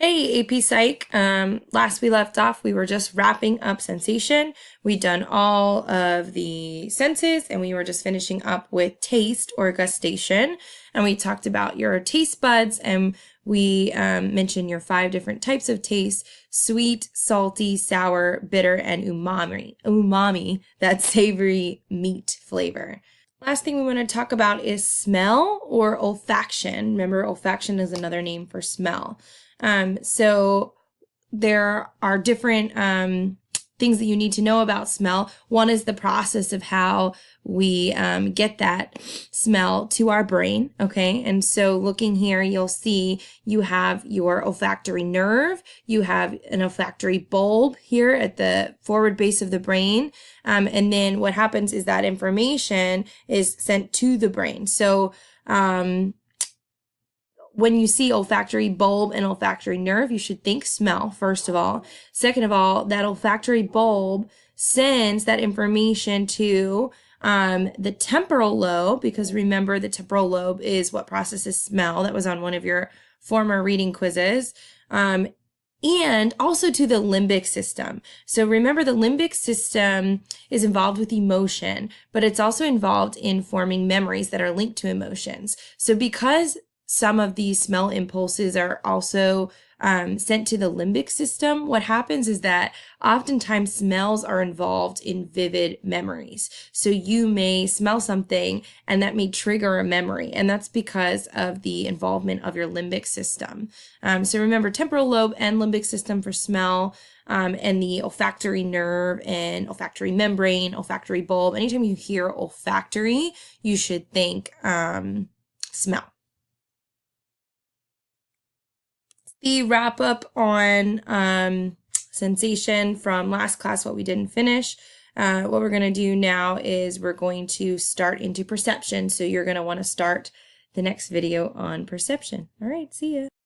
Hey, AP Psych. Last we left off, we were just wrapping up sensation. We'd done all of the senses and we were just finishing up with taste or gustation. And we talked about your taste buds and we mentioned your 5 different types of taste: sweet, salty, sour, bitter, and umami. Umami, that savory meat flavor. Last thing we want to talk about is smell or olfaction. Remember, olfaction is another name for smell. So there are different things that you need to know about smell. One is the process of how we get that smell to our brain, okay? And so looking here, you'll see you have your olfactory nerve, you have an olfactory bulb here at the forward base of the brain, and then what happens is that information is sent to the brain. So when you see olfactory bulb and olfactory nerve, you should think smell, first of all. Second of all, that olfactory bulb sends that information to the temporal lobe, because remember, the temporal lobe is what processes smell. That was on one of your former reading quizzes. And also to the limbic system. So remember, the limbic system is involved with emotion, but it's also involved in forming memories that are linked to emotions. So because some of these smell impulses are also sent to the limbic system, what happens is that oftentimes smells are involved in vivid memories. So you may smell something and that may trigger a memory, and that's because of the involvement of your limbic system. So remember, temporal lobe and limbic system for smell, and the olfactory nerve and olfactory membrane, olfactory bulb. Anytime you hear olfactory, you should think smell. The wrap up on sensation from last class, what we didn't finish. What we're going to do now is we're going to start into perception. So you're going to want to start the next video on perception. All right, see ya.